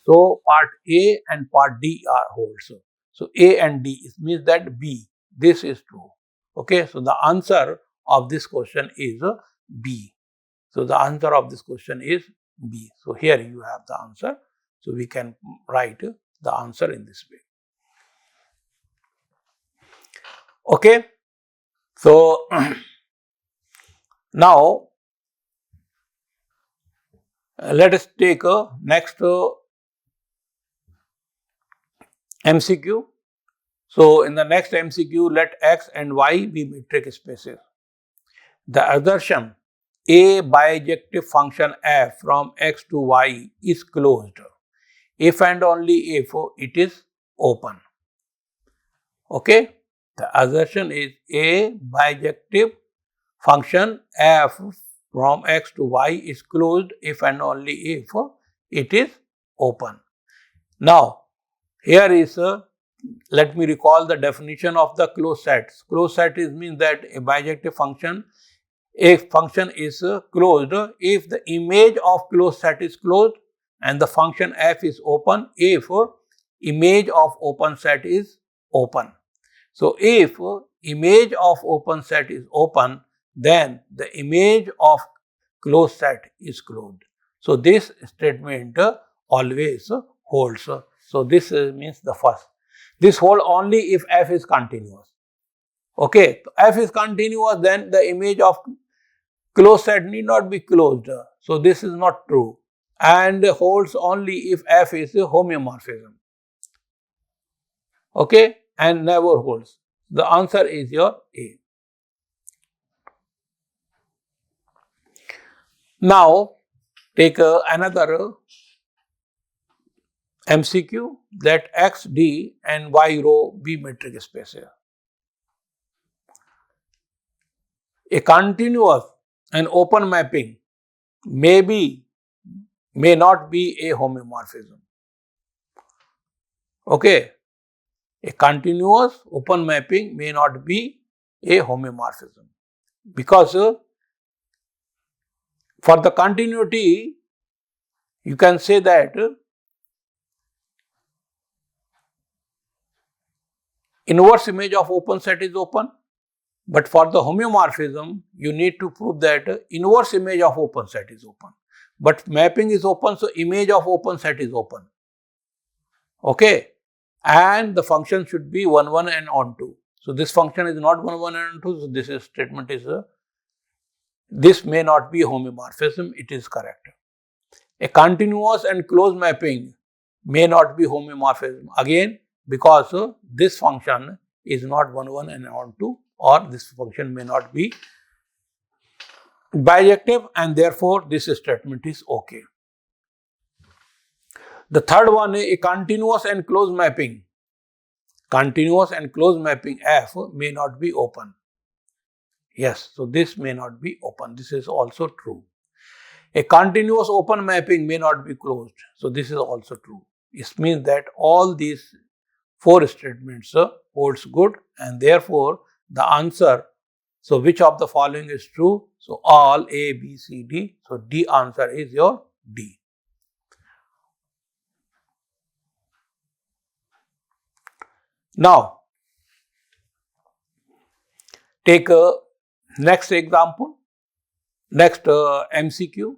So part A and part D are holds. So A and D means that B. This is true. Okay. So the answer of this question is B. So the answer of this question is B. So here you have the answer. So we can write the answer in this way. Okay. So now let us take next MCQ. So in the next MCQ, let X and Y be metric spaces. The assertion a bijective function f from x to y is closed if and only if it is open. Okay. The assertion is a bijective function f from x to y is closed if and only if it is open. Now, here is let me recall the definition of the closed sets. Closed set means that a bijective function, a function is closed if the image of closed set is closed and the function f is open if image of open set is open. So, if image of open set is open, then the image of closed set is closed. So, this statement always holds. So, this means the first. This hold only if f is continuous. Okay, so f is continuous, then the image of closed set need not be closed. So, this is not true and holds only if f is a homeomorphism. Okay, and never holds. The answer is your A. Now, take another MCQ, let X, D and Y row be metric spaces. A continuous and open mapping may not be a homeomorphism. Okay. A continuous open mapping may not be a homeomorphism because for the continuity you can say that inverse image of open set is open, but for the homeomorphism you need to prove that inverse image of open set is open, but mapping is open, so image of open set is open. Okay. And the function should be 1, 1 and onto. So, this function is not 1, 1 and onto. So, this statement is this may not be homeomorphism, it is correct. A continuous and closed mapping may not be homeomorphism again because this function is not 1, 1 and onto, or this function may not be bijective and therefore this statement is okay. The third one is a continuous and closed mapping. Continuous and closed mapping f may not be open. Yes, so this may not be open. This is also true. A continuous open mapping may not be closed. So this is also true. It means that all these 4 statements holds good and therefore the answer, so which of the following is true? So all A, B, C, D. So D answer is your D. Now, take next example, next MCQ.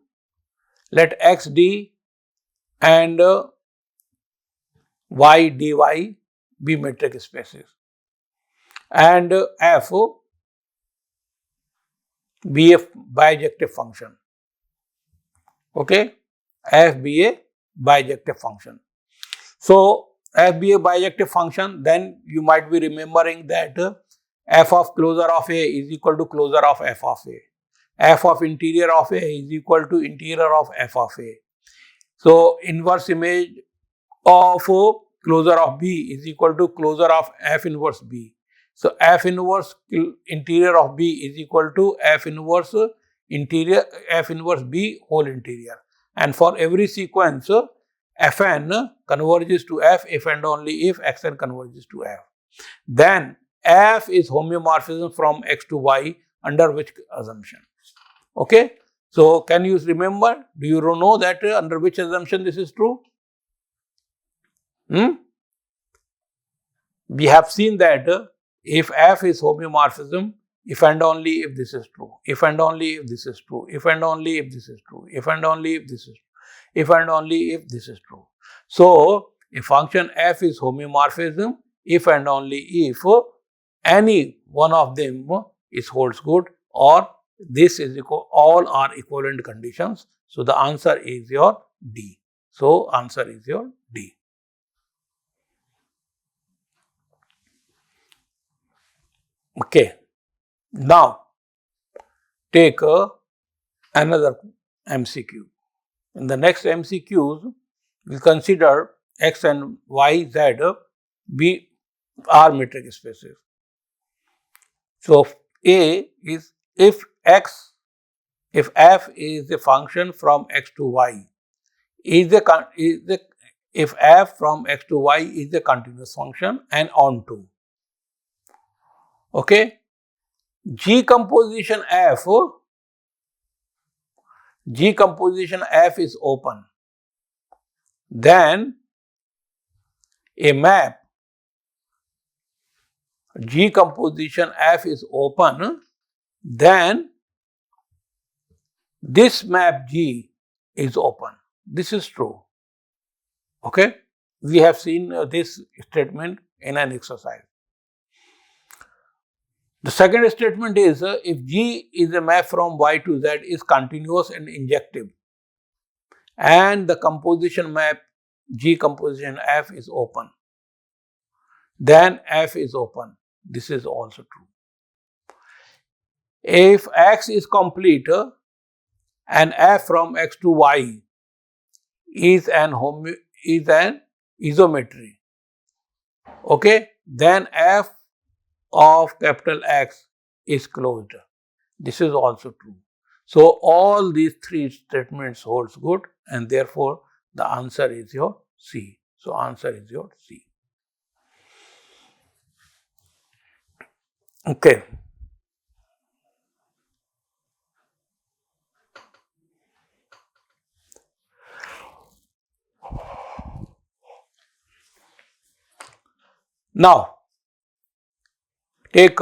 Let X, D and Y, dy be metric spaces and f be a bijective function. Okay, f be a bijective function. So, f be a bijective function, then you might be remembering that f of closure of A is equal to closure of f of A. F of interior of A is equal to interior of f of A. So, inverse image of closure of B is equal to closure of f inverse B. So, f inverse interior of B is equal to f inverse B whole interior. And for every sequence, Fn converges to f if and only if Xn converges to f. Then f is homeomorphism from x to y under which assumption? Okay. So, can you remember? Do you know that under which assumption this is true? Hmm? We have seen that if F is homeomorphism, if and only if this is true, if and only if this is true, if and only if this is true, if and only if this is true, if and only if this is true. So, a function F is homeomorphism if and only if any one of them is holds good, or this is equal, all are equivalent conditions. So, the answer is your D. So, answer is your D. Okay. Now, take another MCQ. In the next MCQs, we'll consider X and Y, Z be are metric spaces. So, A is if F is a function from X to Y, if F from X to Y is a continuous function and onto. Okay. G composition F is open, then a map G composition F is open, then this map G is open. This is true. Okay. We have seen this statement in an exercise. The second statement is if G is a map from Y to Z is continuous and injective, and the composition map G composition F is open, then F is open. This is also true. If X is complete and F from X to Y is an isometry, okay, then F of capital X is closed. This is also true. So, all these three statements holds good, and therefore, the answer is your C. So, answer is your C. Okay. Now, take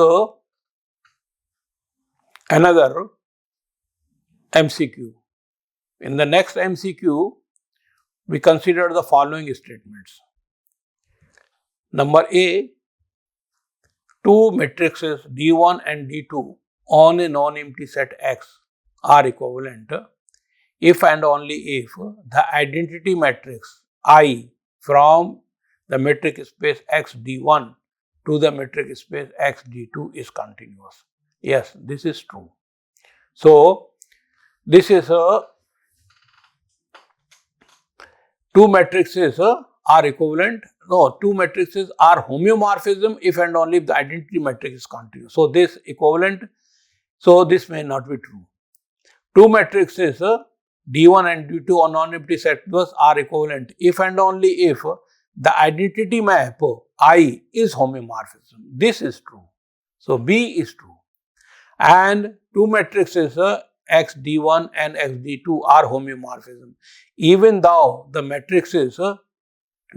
another MCQ. In the next MCQ, we consider the following statements. Number A, two matrices D1 and D2 on a non-empty set X are equivalent if and only if the identity matrix I from the metric space X D1 to the metric space X D2 is continuous. Yes, this is true. So, this is two matrices are equivalent. No, two matrices are homeomorphism if and only if the identity matrix is continuous. So, this equivalent, so this may not be true. Two matrices D1 and D2 on non-empty set are equivalent if and only if the identity map I is homeomorphism. This is true. So, B is true. And two matrices X D1 and X D2 are homeomorphism, even though the matrices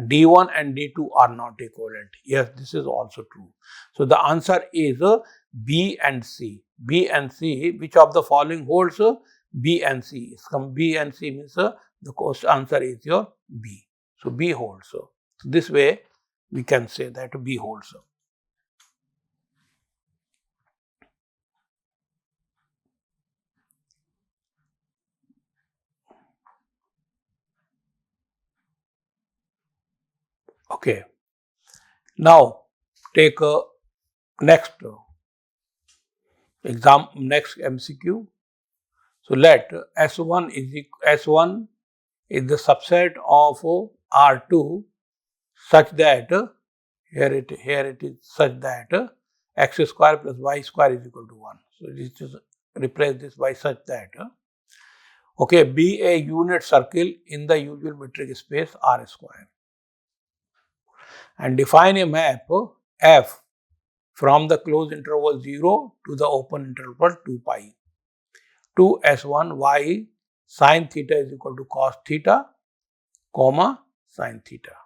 D1 and D2 are not equivalent. Yes, this is also true. So, the answer is B and C. B and C, which of the following holds B and C? Some B and C means the answer is your B. So, B holds. So, this way we can say that B holds. Okay. Now, take next next MCQ. So, let S1 is the subset of R2 such that here it is such that x square plus y square is equal to 1. So, this is replace this by such that okay, be a unit circle in the usual metric space R square, and define a map F from the closed interval 0 to the open interval 2 pi to S1 y sin theta is equal to cos theta, comma sin theta.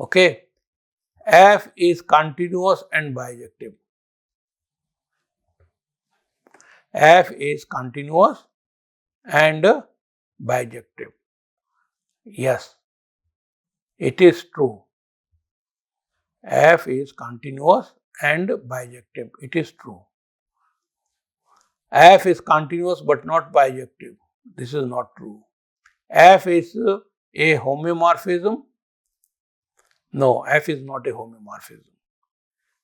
Okay. F is continuous and bijective. F is continuous and bijective. Yes, it is true. F is continuous and bijective. It is true. F is continuous but not bijective. This is not true. F is a homeomorphism. No, F is not a homeomorphism.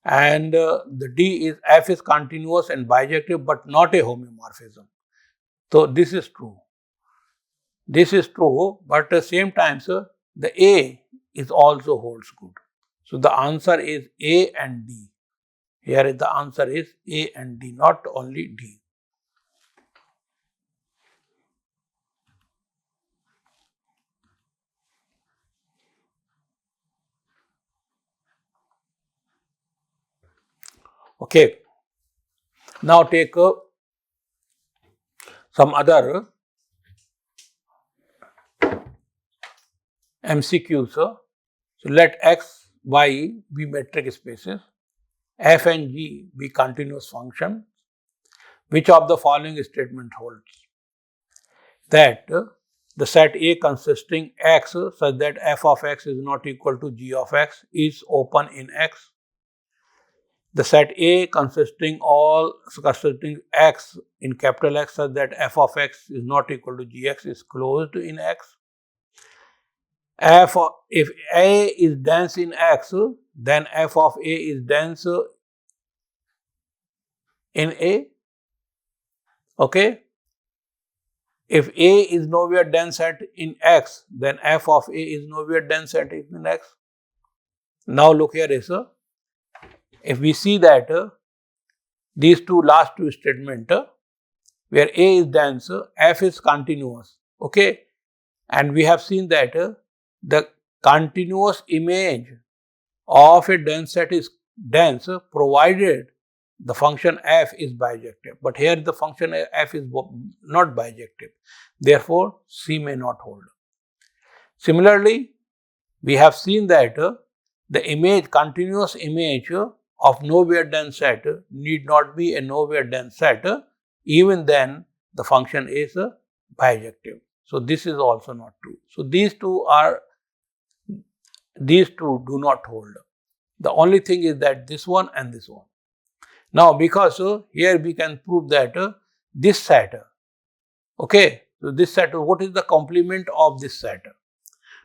And the D is F is continuous and bijective but not a homeomorphism. So this is true. This is true, but at the same time, the A is also holds good. So the answer is A and D. Here the answer is A and D, not only D. Okay. Now take some other MCQs. So let X, Y be metric spaces, F and G be continuous functions. Which of the following statement holds? That the set A consisting X such that f of X is not equal to G of X is open in X. The set A consisting X in capital X such that f of X is not equal to Gx is closed in X. If A is dense in X, then f of A is dense in A. Okay. If A is nowhere dense at in X, then f of A is nowhere dense at in X. Now look here, if we see that these last two statements, where A is dense, F is continuous. Okay. And we have seen that the continuous image of a dense set is dense provided the function f is bijective. But here the function f is not bijective. Therefore, C may not hold. Similarly, we have seen that the continuous image of nowhere dense set need not be a nowhere dense set. Even then, the function is bijective. So this is also not true. So these two do not hold. The only thing is that this one and this one. Now, because here we can prove that this set, okay, so this set, what is the complement of this set?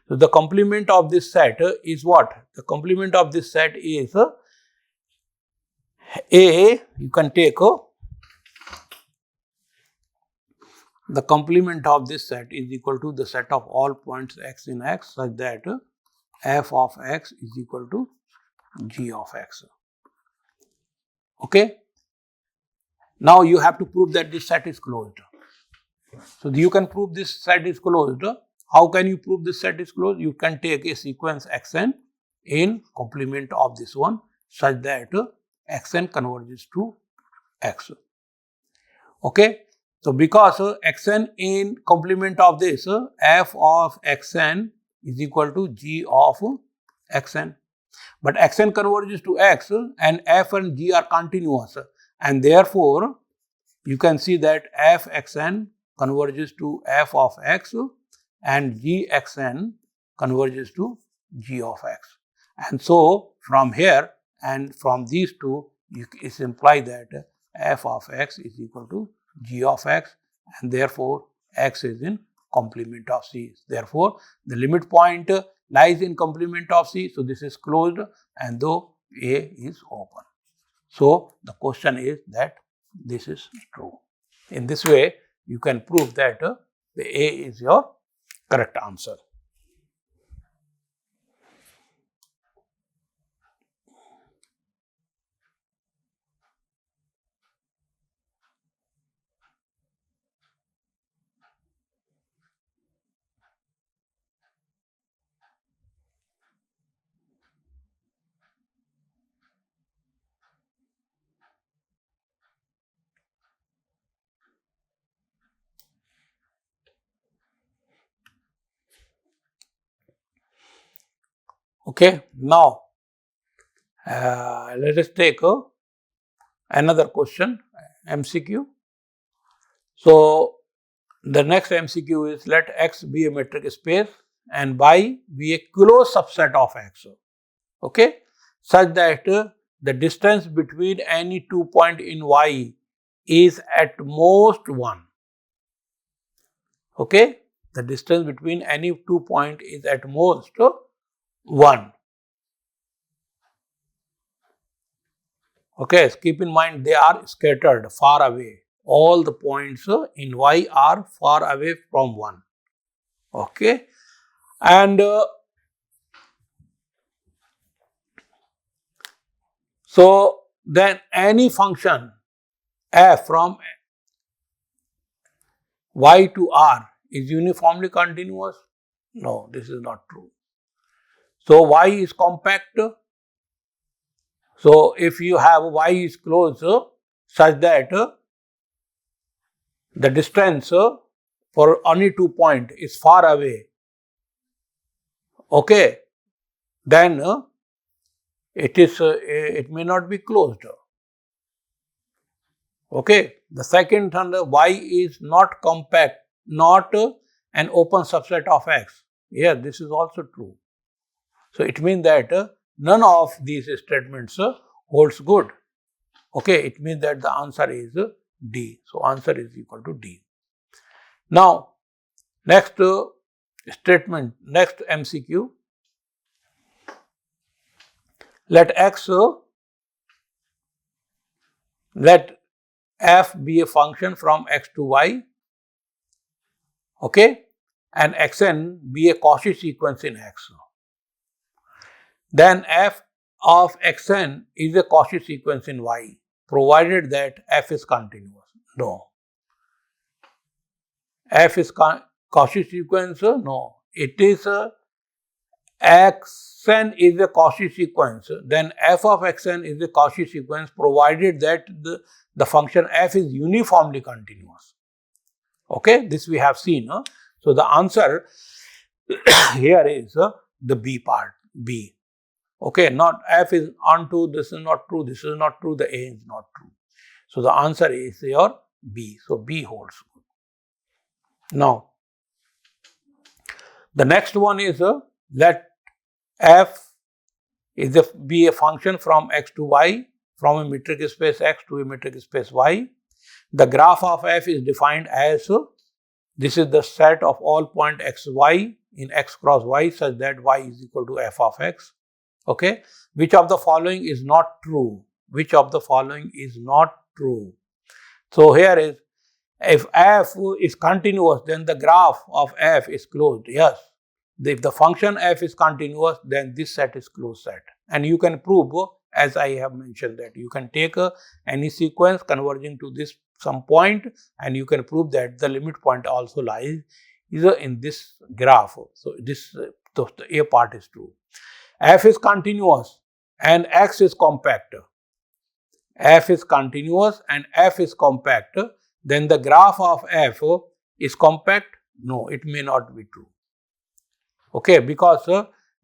So the complement of this set is what? The complement of this set is A, you can take the complement of this set is equal to the set of all points x in X such that f of X is equal to G of X. Okay. Now you have to prove that this set is closed. So you can prove this set is closed. How can you prove this set is closed? You can take a sequence xn in complement of this one such that xn converges to x. Okay. So because xn in complement of this, f of xn is equal to g of xn. But xn converges to x and f and g are continuous, and therefore you can see that f xn converges to f of x and g xn converges to g of x. And so from here and from these two, it implies that f of x is equal to g of x, and therefore x is in complement of C. Therefore, the limit point lies in complement of C. So this is closed, and though A is open. So the question is that this is true. In this way, you can prove that the A is your correct answer. Okay, now let us take another question, MCQ. So the next MCQ is let X be a metric space and Y be a closed subset of X. Okay, such that the distance between any 2 points in Y is at most 1. Okay, the distance between any 2 points is at most 1. Okay, keep in mind they are scattered far away. All the points in Y are far away from 1. Okay, and so then any function f from Y to R is uniformly continuous? No, this is not true. So Y is compact. So if you have Y is closed such that the distance for only 2 points is far away, okay, then it may not be closed. Okay, the second term, Y is not compact, not an open subset of X. Yeah, this is also true. So it means that none of these statements holds good. Okay, it means that the answer is D. So answer is equal to D. Now, next statement, next MCQ. Let X, let F be a function from X to Y. Okay, and Xn be a Cauchy sequence in X. Then F of Xn is a Cauchy sequence in Y, provided that F is continuous. No. F is Cauchy sequence? No. It is Xn is a Cauchy sequence. Then F of Xn is a Cauchy sequence provided that the function F is uniformly continuous. Okay, this we have seen. So the answer here is the B part, B. Okay, not F is onto, this is not true, this is not true, the A is not true. So the answer is your B. So B holds good. Now, the next one is let F is be a function from X to Y, from a metric space X to a metric space Y. The graph of F is defined as this is the set of all point X, Y in X cross Y such that Y is equal to F of X. Okay, which of the following is not true? Which of the following is not true? So here is, if F is continuous, then the graph of F is closed. Yes. If the function F is continuous, then this set is closed set. And you can prove, as I have mentioned, that you can take any sequence converging to this some point, and you can prove that the limit point also lies either in this graph. So this the A part is true. F is continuous and X is compact. F is continuous and F is compact. Then the graph of F is compact? No, it may not be true. Okay, because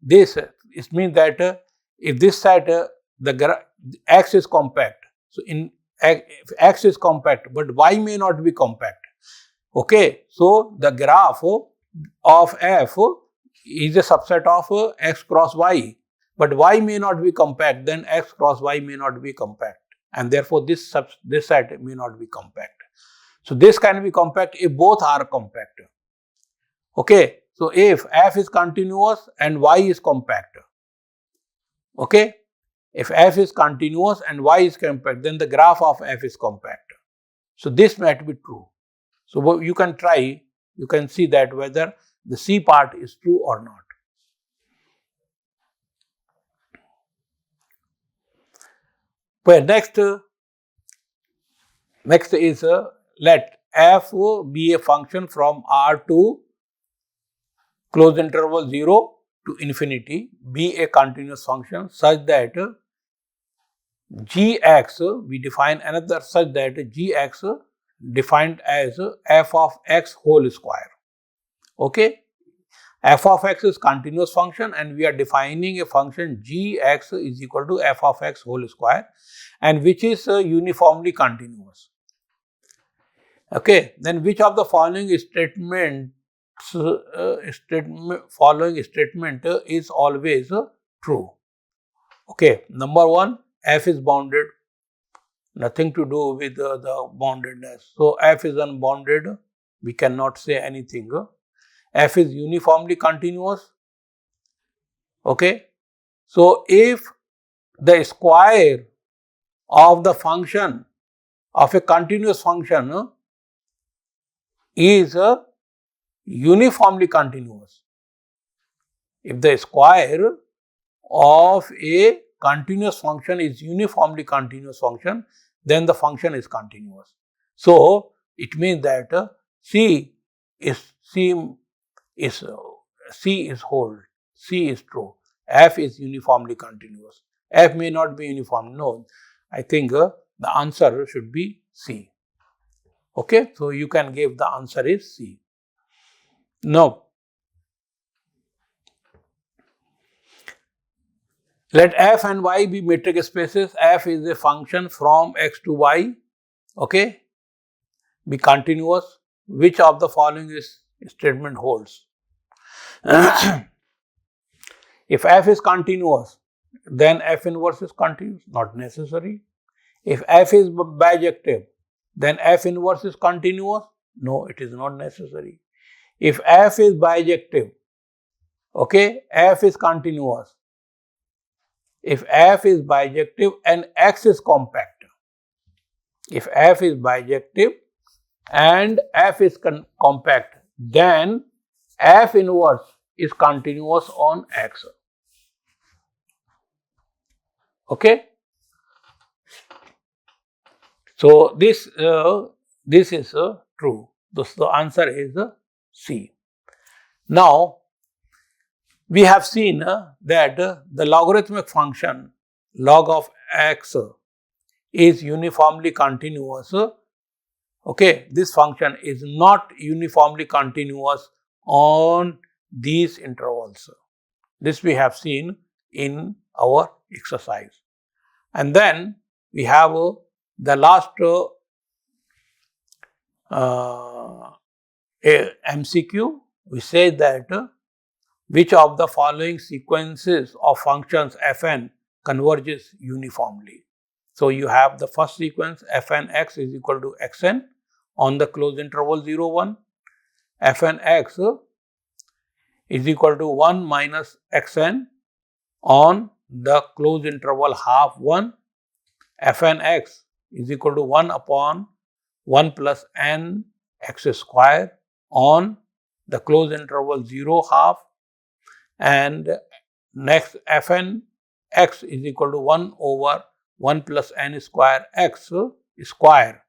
this it means that if this set the X is compact, so in if X is compact, but Y may not be compact. Okay, so the graph of F is a subset of X cross Y, but Y may not be compact, then X cross Y may not be compact, and therefore this set may not be compact. So this can be compact if both are compact. Okay, so if F is continuous and Y is compact, okay, if F is continuous and Y is compact, then the graph of F is compact. So this might be true. So you can try, you can see that whether the C part is true or not. Well, next is let F be a function from R to closed interval 0 to infinity, be a continuous function such that Gx, we define another such that Gx defined as f of x whole square. Okay, f of x is continuous function and we are defining a function gx is equal to f of x whole square and which is uniformly continuous. Okay, then which of the following following statement is always true? Okay, number one, f is bounded, nothing to do with the boundedness. So f is unbounded, we cannot say anything. F is uniformly continuous. Okay, so if the square of the function of a continuous function is uniformly continuous, if the square of a continuous function is uniformly continuous function, then the function is continuous. So it means that C is hold, C is true, F is uniformly continuous. F may not be uniform. No, I think the answer should be C. Okay, so you can give the answer is C. Now, let f and y be metric spaces. F is a function from x to y. Okay, be continuous. Which of the following is statement holds? If f is continuous, then f inverse is continuous. Not necessary. If f is bijective, then f inverse is continuous. No, it is not necessary. If f is bijective, okay, f is continuous. If f is bijective and x is compact, if f is bijective and f is compact, then f inverse is continuous on x. Okay. So this is true. Thus the answer is C. Now we have seen that the logarithmic function log of x is uniformly continuous. Okay, this function is not uniformly continuous on these intervals. This we have seen in our exercise. And then we have the last MCQ. We say that which of the following sequences of functions fn converges uniformly. So you have the first sequence fn x is equal to xn on the closed interval 0, 1. Fn x is equal to 1 minus xn on the closed interval half 1. Fn x is equal to 1 upon 1 plus n x square on the closed interval 0 half, and next fn x is equal to 1 over 1 plus n square x square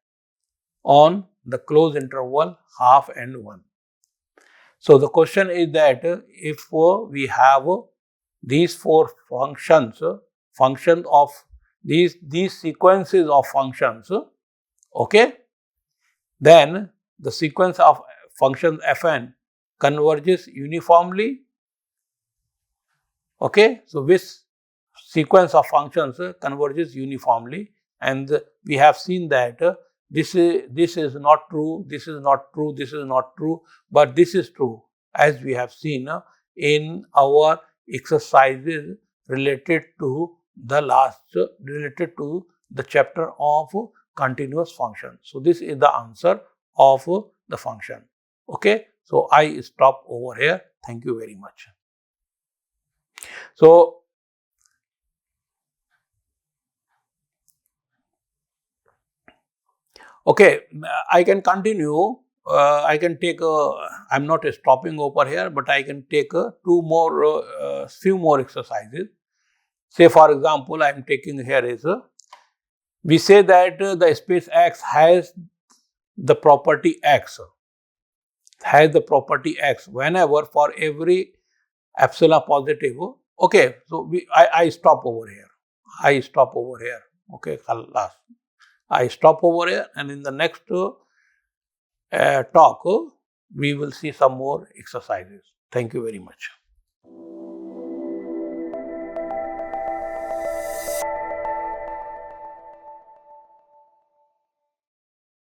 on the closed interval half and 1. So the question is that if we have these four functions, functions of these sequences of functions, okay, then the sequence of functions fn converges uniformly. Okay, so which sequence of functions converges uniformly, and we have seen that this is not true, this is not true, this is not true, but this is true, as we have seen in our exercises related to the chapter of continuous function. So this is the answer of the function. Okay, so I stop over here. Thank you very much. So okay, I can continue. I can take I'm not stopping over here, but I can take few more exercises. Say for example, I am taking here is we say that the space X has the property X. Whenever for every epsilon positive. Okay, so I stop over here. Okay, last. I stop over here, and in the next talk, we will see some more exercises. Thank you very much.